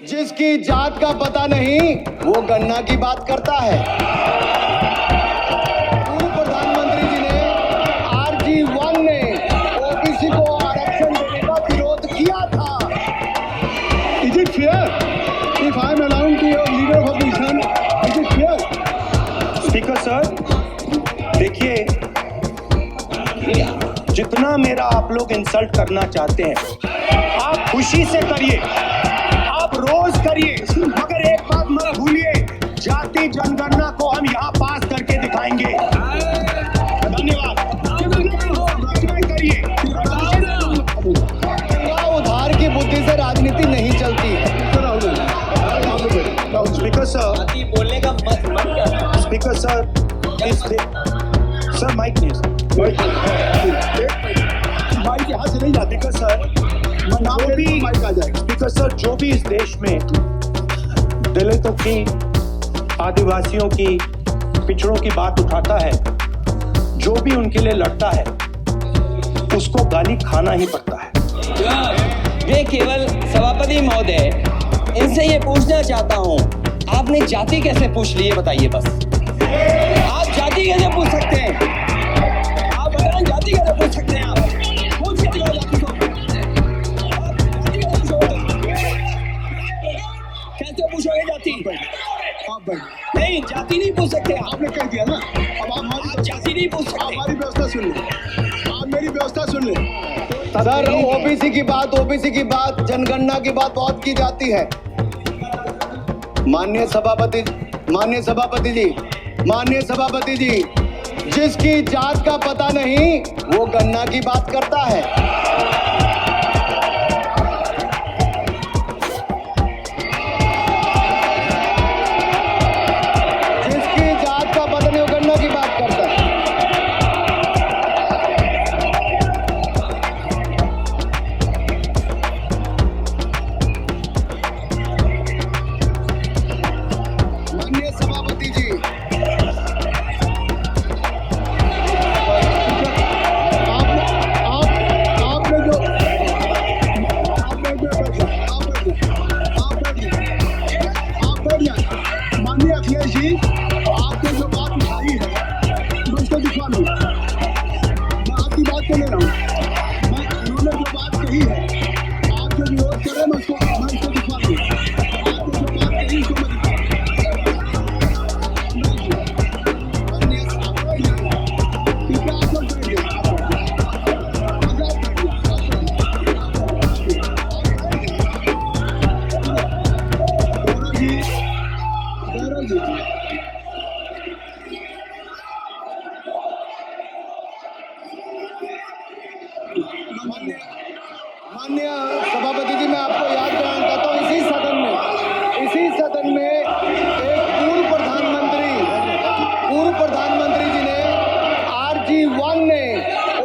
जिसकी जात का पता नहीं वो गन्ना की बात करता है। पूर्व प्रधानमंत्री जी ने RG1 ने ओबीसी को आरक्षण देने का विरोध किया था। Is it fair if I am allowing to your leader of opposition? Is it fair? Speaker sir, देखिए, जितना मेरा आप लोग इंसल्ट करना चाहते हैं आप खुशी से करिए, आप रोज करिए, मगर एक बात मत भूलिए, जाति जनगणना को हम यहाँ पास करके दिखाएंगे। धन्यवाद। करिए। उधार की बुद्धि से राजनीति नहीं चलती है। स्पीकर सर, बोलने का मन क्या है? स्पीकर सर, सर माइक नहीं, माइक यहाँ से नहीं जाती। स्पीकर सर, जो भी माइक आ जाएगा। स्पीकर सर, जो भी इस देश में दलितों की, आदिवासियों की, पिछड़ों की बात उठाता है, जो भी उनके लिए लड़ता है, उसको गाली खाना ही पड़ता है। मैं केवल सभापति महोदय इनसे ये पूछना चाहता हूँ, आपने जाति कैसे पूछ ली है बताइए बस। आप जाति कैसे पूछ सकते हैं? आप बताएं जाति कैसे पूछ सकते हैं? आप पूछ सकते हो जाति को? कैसे पूछोगे जाति? आप बैठ। नहीं, जाति नहीं पूछ सकते आप। आपने कह दिया ना, अब आप जाति नहीं पूछ सकते। हमारी व्यवस्था सुन ले, आप मेरी व्यवस्था सुन ले। सर, ओबीसी की बात, जनगणना की बात बहुत की जाती है। माननीय सभापति जी, जिसकी जात का पता नहीं वो गन्ना की बात करता है। जिसकी जात का पता नहीं वो गन्ना की बात करता है। माननीय सभापति जी, माननीय अखिलेश जी, आपने जो बात उठाई है मैं उसको दिखवा लूँगा। मैं आपकी बात को ले रहा हूँ। उन्होंने जो बात कही है, आप जो विरोध कर रहे हैं मैं उसको दिखवा लूँगा। आपने जो बात कही उसको मैं माननीय सभापति जी, मैं आपको याद कराना चाहता हूँ, इसी सदन में एक पूर्व प्रधानमंत्री जी ने RG1 ने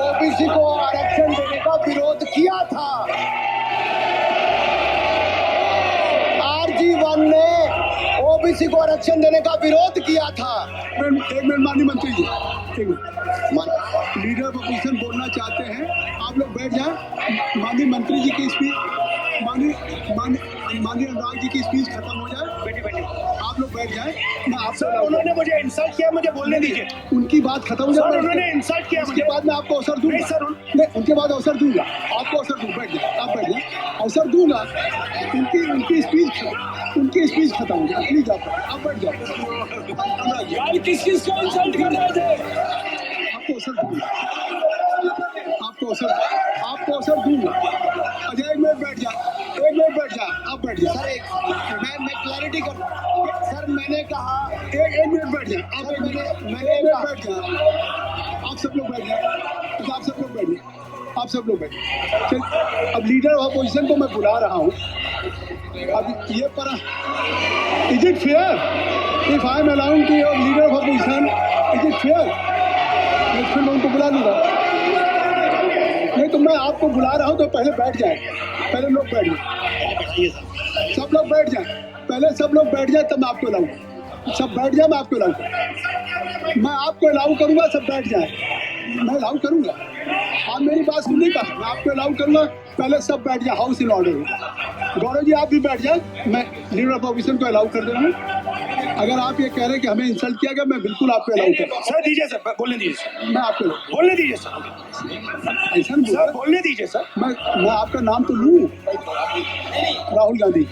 ओबीसी को आरक्षण देने का विरोध किया था। RG1 ने ओबीसी को आरक्षण देने का विरोध किया था। एक मिनट माननीय मंत्री जी, एक मिनट। लीडर ऑफ अपोजिशन बोलना चाहते हैं, आप लोग बैठ जाएं। माननीय मंत्री जी की स्पीच, माननीय अनुराग जी की स्पीच खत्म हो जाए। बैठे आप लोग बैठ जाएं। मैं आपसे, उन्होंने मुझे इंसल्ट किया, मुझे बोलने दीजिए। उनकी बात खत्म हो जाए। उन्होंने इंसल्ट किया, उसके बाद मैं आपको अवसर दूंगा। नहीं सर, नहीं, उनके बाद अवसर दूंगा, आपको अवसर दूंगा। बैठ जाए, आप बैठ जाए, अवसर दूंगा। उनकी स्पीच खत्म हो जाए। प्लीज आप बैठ जाओ। यार किस को इंसल्ट कर रहे थे? आपको अवसर दूंगा। अजय एक मिनट बैठ जा, आप बैठ जा। सर, मैं क्लैरिटी कर, सर मैंने कहा एक मिनट बैठ जा, आप मैंने बैठ जा। आप सब लोग बैठ जाए, आप सब लोग बैठ चल। अब लीडर ऑफ अपोजिशन को मैं बुला रहा हूँ। अब ये पर is it fair if I am allowing to your leader of opposition? Is it fair? मैं फिर उनको बुला लूंगा। नहीं तो मैं आपको बुला रहा हूँ तो पहले बैठ जाए। पहले लोग बैठ जाए, सब लोग बैठ जाए। पहले सब लोग बैठ जाए तब मैं आपको लाऊंगा। सब बैठ जाए, मैं आपको लाऊंगा। मैं आपको अलाउ करूंगा, सब बैठ जाए। मैं अलाउ करूंगा, आप मेरी बात सुनने का, मैं आपको अलाउ करूंगा। पहले सब बैठ जाए, house in order. Gaurav ji आप भी बैठ जाए, मैं लीडर ऑफ ऑपोजिशन को अलाउ कर दे रहा हूँ। अगर आप ये कह रहे हैं कि हमें इंसल्ट किया गया, मैं बिल्कुल आपको अलाउ कर, सर दीजिए सर, बोलने दीजिए सर, मैं आपको बोलने दीजिए सर, ऐसा नहीं सर बोलने दीजिए सर। मैं आपका नाम तो लूँ, राहुल गांधी।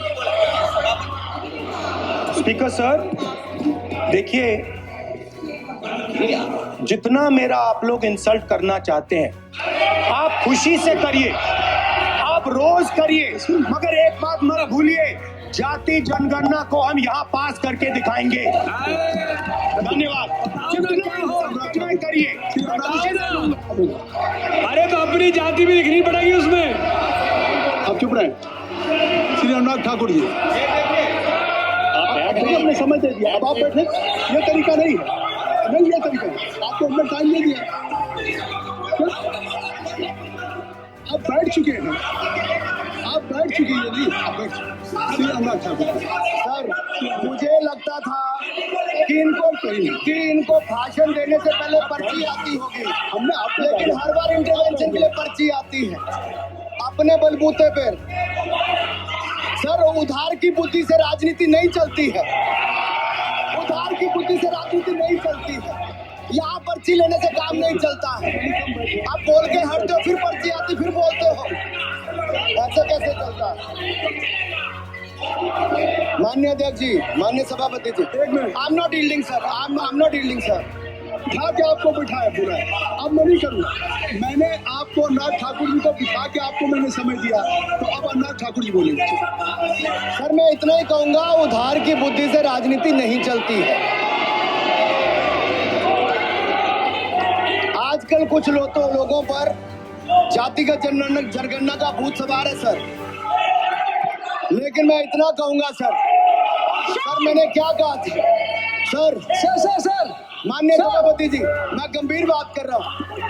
स्पीकर सर देखिए, जितना मेरा आप लोग इंसल्ट करना चाहते हैं आप खुशी से करिए, आप रोज करिए, मगर एक बात मत भूलिए, जाति जनगणना को हम यहाँ पास करके दिखाएंगे। धन्यवाद। जितना करिए। अरे तो अपनी जाति भी दिखनी पड़ेगी उसमें। आप चुप रहे। श्री अनुराग ठाकुर जी, आपने समझ दे दिया, अब आप बैठे। ये तरीका नहीं है, नहीं ये तरीका है, आपको हमने टाइम दे दिया, आप बैठ चुके हैं, आप बैठ चुके हैं। नहीं आप बैठ, श्री अनुराग ठाकुर सर मुझे लगता था कि इनको भाषण देने से पहले पर्ची आती होगी, हमने आप, लेकिन हर बार इंटरवेंशन के लिए पर्ची आती है अपने बलबूते पर। सर उधार की बुद्धि से राजनीति नहीं चलती है, उधार की बुद्धि से राजनीति नहीं चलती है। यहाँ पर्ची लेने से काम नहीं चलता है। आप बोल के हटते हो, फिर पर्ची आती, फिर बोलते हो, ऐसे कैसे चलता है? माननीय अध्यक्ष जी, माननीय सभापति जी, एक minute. I am not yielding sir, I am not yielding sir. बिठा के आपको बिठाया पूरा है, अब मैं नहीं करूँगा। मैंने आपको अनुराग ठाकुर जी को बिठा के आपको मैंने समय दिया, तो अब अनुराग ठाकुर जी बोलेंगे। सर मैं इतना ही कहूंगा, उधार की बुद्धि से राजनीति नहीं चलती है। आजकल कुछ लोगों पर जातिगत जनगणना का भूत सवार है सर, लेकिन मैं इतना कहूंगा सर मैंने क्या कहा था सर, माननीय सभापति जी, मैं गंभीर बात कर रहा हूँ,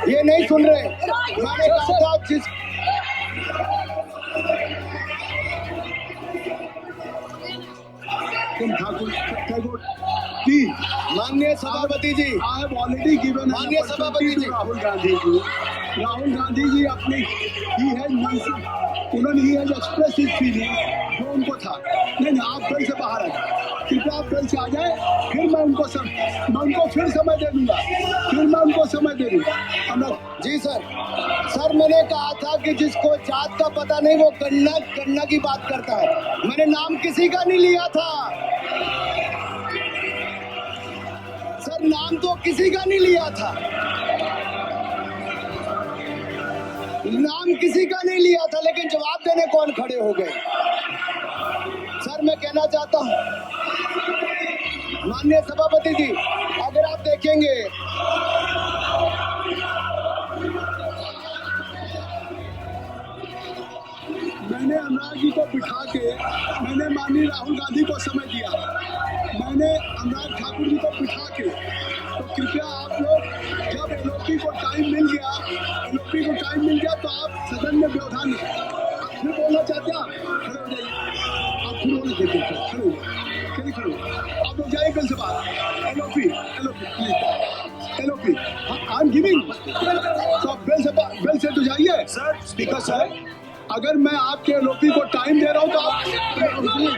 ये नहीं सुन रहे। मैंने कहा था जिस माननीय सभापति जी, आई हैव ऑलरेडी गिवन माननीय सभापति जी, राहुल गांधी जी, राहुल गांधी जी अपनी उन्होंने एक्सप्रेस हिज फीलिंग जो उनको था। नहीं आप बेल से बाहर आ जाए, कृपया आप बेल से आ जाए, फिर मैं उनको फिर समय दे दूंगा, जी सर मैंने कहा था कि जिसको जात का पता नहीं वो गन्ना की बात करता है। मैंने नाम किसी का नहीं लिया था सर, नाम तो किसी का नहीं लिया था, नाम किसी का नहीं लिया था, लेकिन जवाब देने कौन खड़े हो गए। सर मैं कहना चाहता हूं माननीय सभापति जी, अगर आप देखेंगे मैंने अनुराग जी को बिठा के मैंने माननीय राहुल गांधी को समय दिया, मैंने अनुराग ठाकुर जी को बिठा के, तो कृपया आप लोग जब एलओपी को टाइम मिल गया तो आप सदन में व्यवधान फिर बोलना चाहते हैं, खड़े हो जाइए, आप फिर बोलना चाहते हैं, खड़े हो, आप लोग जाइए कल से बात। एलओपी आई एम गिविंग, तो आप बेल से तो जाइए। सर स्पीकर सर, अगर मैं आपके एलओपी को टाइम दे रहा हूं तो आप क्या मतलब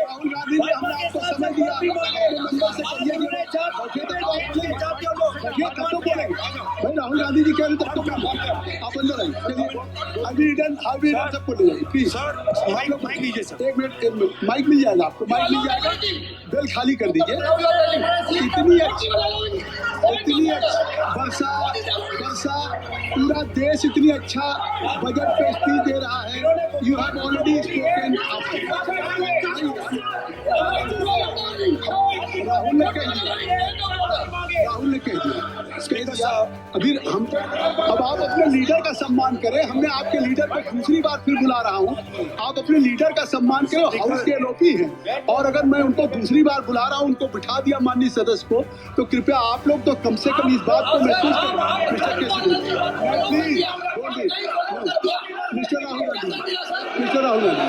राहुल गांधी जी हमने आपको समय दिया, नंबर से कहिए भाई, राहुल गांधी जी कह रहे थे आपको क्या आप अंदर आइए, अभी सबको ले जाइए प्लीज। सर माइक लीजिए सर, एक मिनट माइक मिल जाएगा आपको, माइक मिल जाएगा, बेल खाली कर दीजिए। इतनी अच्छी वर्षा पूरा देश इतनी अच्छा बजट पे स्पीच दे रहा है। You have already spoken. Rahul ने कह दिया अभी हम, अब आप अपने लीडर का सम्मान करें। हमने आपके लीडर को दूसरी बार फिर बुला रहा हूं, आप अपने लीडर का सम्मान करें। हाउस के एलओपी हैं और अगर मैं उनको दूसरी बार बुला रहा हूं, उनको बिठा दिया माननीय सदस्य को, तो कृपया आप लोग तो कम से कम इस बात को महसूस करें। Mister KC, please mister Rahul Gandhi, mister Rahul Gandhi,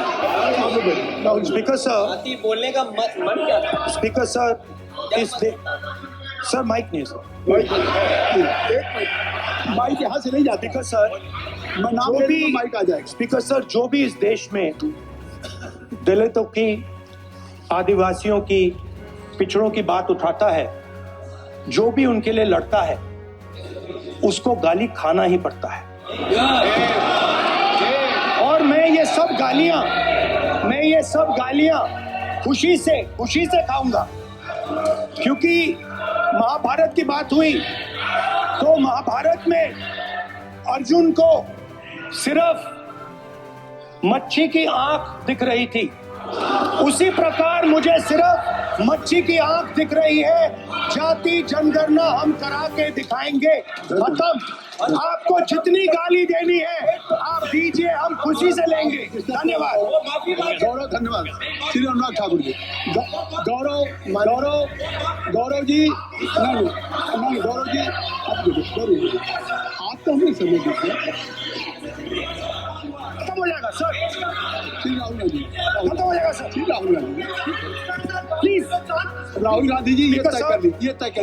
आप लोग बैठिए। राहुल जी। स्पीकर सर, जाति बोलने का मन क्या था? स्पीकर सर, सर माइक नहीं सर। माइक यहाँ से नहीं जाती। स्पीकर सर, मैं नाम जो ले भी लूँ, माइक आ जाएगा। स्पीकर सर, जो भी इस देश में दलितों की, आदिवासियों की, पिछड़ों की बात उठाता है, जो भी उनके लिए लड़ता है, उसको गाली खाना ही पड़ता है। और मैं ये सब गालियां खुशी से खाऊंगा, क्योंकि महाभारत की बात हुई तो महाभारत में अर्जुन को सिर्फ मच्छी की आंख दिख रही थी, उसी प्रकार मुझे सिर्फ मच्छी की आंख दिख रही है। जाति जनगणना हम करा के दिखाएंगे, खत्म। आपको जितनी गाली देनी है आप दीजिए, हम खुशी से लेंगे। धन्यवाद। गौरव, धन्यवाद। श्री अनुराग ठाकुर जी। गौरव जी, नहीं गौरव जी, आप तो हमें समझ दीजिए। खत्म हो जाएगा सर, श्री राहुल गांधी, खत्म हो जाएगा सर, श्री राहुल गांधी, प्लीज। राहुल गांधी जी, ये तय कर दी,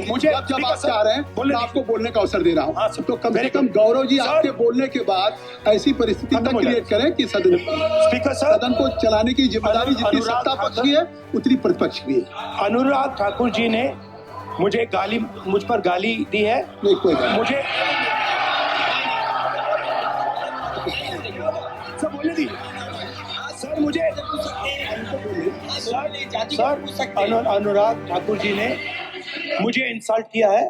मुझे जब आप चाह रहे हैं मैं आपको बोलने का अवसर दे रहा हाँ, हूँ, तो कम से कम गौरव जी आपके बोलने के बाद ऐसी परिस्थिति न क्रिएट करें कि सदन को चलाने की जिम्मेदारी जितनी सत्ता पक्ष की है उतनी प्रतिपक्ष की है। अनुराग ठाकुर जी ने मुझ पर गाली दी है। नहीं, कोई बात नहीं। मुझे सब बोलने दी सर, मुझे सर अनुराग ठाकुर जी ने मुझे इंसल्ट किया है,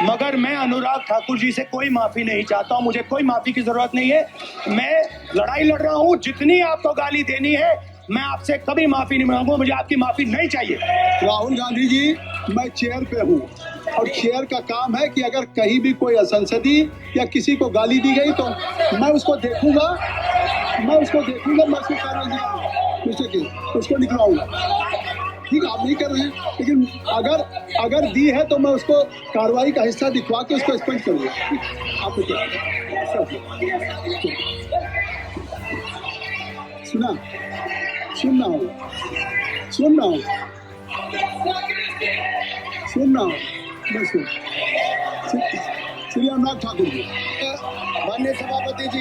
मगर मैं अनुराग ठाकुर जी से कोई माफी नहीं चाहता हूं। मुझे कोई माफी की जरूरत नहीं है। मैं लड़ाई लड़ रहा हूं, जितनी आपको गाली देनी है मैं आपसे कभी माफी नहीं मांगूंगा। मुझे आपकी माफी नहीं चाहिए। राहुल गांधी जी, मैं चेयर पे हूँ और चेयर का काम है कि अगर कहीं भी कोई असंसदीय या किसी को गाली दी गई तो मैं उसको देखूंगा, मैं उसको कार्रवाई उसको निकलवाऊंगा। ठीक, आप नहीं कर रहे हैं, लेकिन अगर दी है तो मैं उसको कार्रवाई का हिस्सा दिखवा के उसको स्पष्ट करूंगा। आप सुनना हो मैं श्री अनुराग ठाकुर जी, माननीय सभापति जी,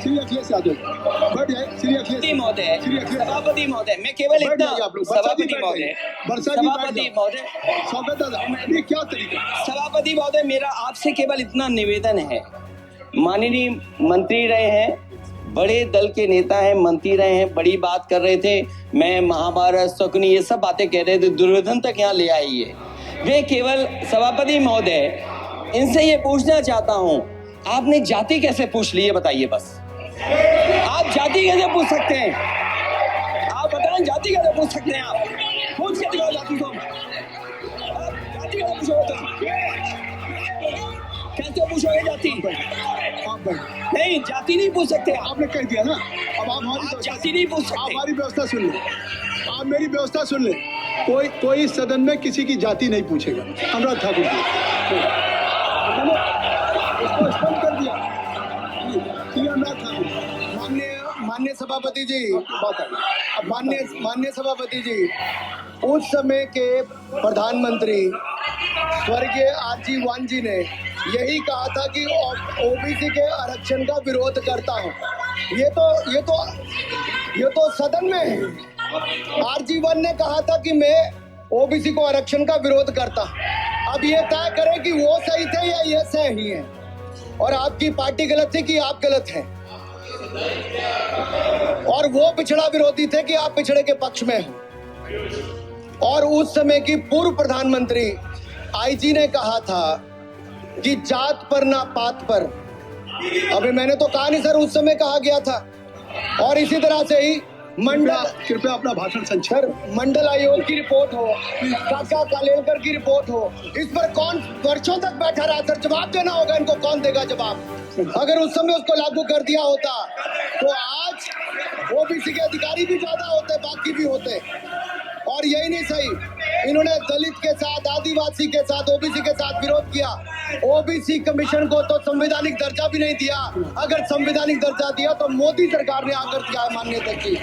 श्री अखिलेश यादव, बैठ जाए। श्री अखिलेश महोदय, श्री अखिलेश सभापति महोदय, मैं केवल बैठ इतना, जाइए आप लोग। सभापति महोदय, सभापति महोदय, स्वागत दादा, ये क्या तरीका? सभापति महोदय, मेरा आपसे केवल इतना निवेदन है। माननीय मंत्री रहे हैं, बड़े दल के नेता हैं, मंत्री रहे हैं, बड़ी बात कर रहे थे, मैं महाभारत, शकुनी, ये सब बातें कह रहे थे, दुर्योधन तक यहाँ ले आई है। वे केवल सभापति महोदय, इनसे ये पूछना चाहता हूँ, आपने जाति कैसे पूछ ली है बताइए बस। आप जाति कैसे पूछ सकते हैं? आप बताएं, जाति कैसे पूछ सकते हैं? आप पूछ के दिखाओ जाति को। आप जाति कैसे पूछोगे? कैसे पूछोगे जाति? नहीं, जाति नहीं पूछ सकते। आपने कह दिया ना, अब आप जाति नहीं पूछ सकते। हमारी व्यवस्था सुन ले, आप मेरी व्यवस्था सुन ले। कोई सदन में किसी की जाति नहीं पूछेगा। अनुराग ठाकुर जी, उसको स्पष्ट कर दिया। अनुराग ठाकुर, माननीय सभापति जी, माननीय सभापति जी, उस समय के प्रधानमंत्री स्वर्गीय आरजी वान जी ने यही कहा था कि ओबीसी के आरक्षण का विरोध करता हूं। ये तो सदन में है। आरजी वान ने कहा था कि मैं ओबीसी को आरक्षण का विरोध करता। अब ये तय करें कि वो सही थे या ये सही है, और आपकी पार्टी गलत थी कि आप गलत हैं, और वो पिछड़ा विरोधी थे कि आप पिछड़े के पक्ष में हैं। और उस समय की पूर्व प्रधानमंत्री आईजी ने कहा था कि जात पर ना पात पर। अभी मैंने तो कहा नहीं सर, उस समय कहा गया था। और इसी तरह से ही कृपया अपना भाषण संक्षेप। मंडल आयोग की रिपोर्ट हो, काका कालेलकर की रिपोर्ट हो, इस पर कौन वर्षों तक बैठा रहा सर? जवाब देना होगा इनको, कौन देगा जवाब? अगर उस समय उसको लागू कर दिया होता तो आज ओबीसी के अधिकारी भी ज्यादा होते, बाकी भी होते। और यही नहीं सही, इन्होंने दलित के साथ, आदिवासी के साथ, ओबीसी के साथ विरोध किया। ओबीसी कमीशन को तो संवैधानिक दर्जा भी नहीं दिया। अगर संवैधानिक दर्जा दिया तो मोदी सरकार ने आकर दिया है मान्यता की।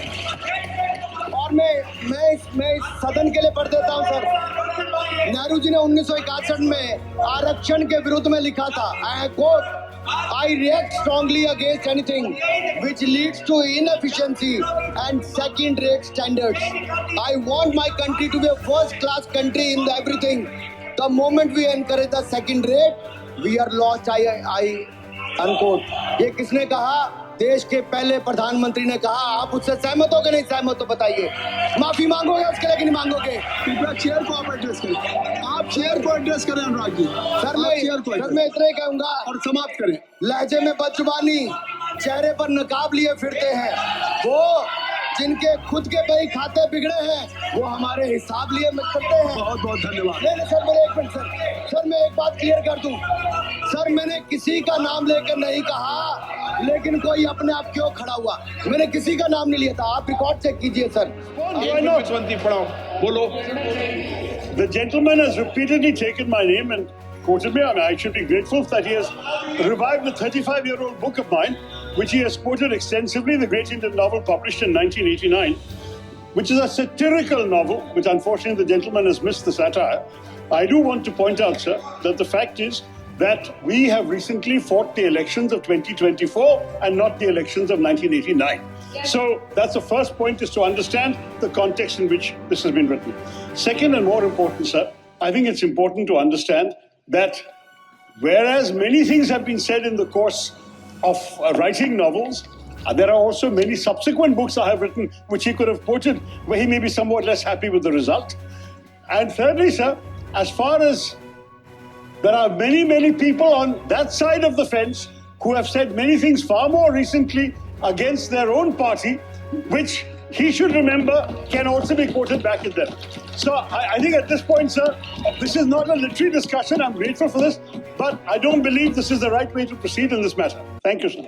और मैं इस सदन के लिए पढ़ देता हूं सर। नेहरू जी ने 1961 में आरक्षण के विरुद्ध में लिखा था, I quote, I react strongly against anything which leads to inefficiency and second-rate standards. I want my country to be a first-class country in everything. The moment we encourage the second-rate, we are lost. I unquote. ये किसने कहा? देश के पहले प्रधानमंत्री ने कहा। आप उससे सहमत हो कि नहीं सहमत हो बताइए। माफी मांगोगे उसके लिए कि नहीं मांगोगे? कृपया चेयर को आप एड्रेस करें। आप चेयर को एड्रेस करें अनुराग जी। सर मैं इतना ही कहूंगा और समाप्त करें। लहजे में बदजुबानी, चेहरे पर नकाब लिए फिरते हैं वो जिनके खुद के बही खाते बिगड़े हैं, वो हमारे हिसाब लिए करते हैं। बहुत बहुत धन्यवाद। नहीं सर, मेरे एक मिनट सर मैं एक बात क्लियर कर दूं। सर मैंने किसी का नाम लेकर नहीं कहा, लेकिन कोई अपने आप क्यों खड़ा हुआ? मैंने किसी का नाम नहीं लिया था। आप रिकॉर्ड चेक कीजिए सर। बोलो। The gentleman has repeatedly taken my name and quoted me, and I should be grateful that he has revived the 35-year-old book of mine, which he has quoted extensively, The Great Indian Novel, published in 1989, which is a satirical novel, which unfortunately the gentleman has missed the satire. I do want to point out, sir, that the fact is that we have recently fought the elections of 2024 and not the elections of 1989. So that's the first point, is to understand the context in which this has been written. Second, and more important, sir, I think it's important to understand that whereas many things have been said in the course of writing novels, there are also many subsequent books I have written which he could have quoted where he may be somewhat less happy with the result. And thirdly, sir, as far as there are many people on that side of the fence who have said many things far more recently against their own party, which he should remember can also be quoted back at them. So I think at this point, sir, this is not a literary discussion. I'm grateful for this, but I don't believe this is the right way to proceed in this matter. Thank you, sir.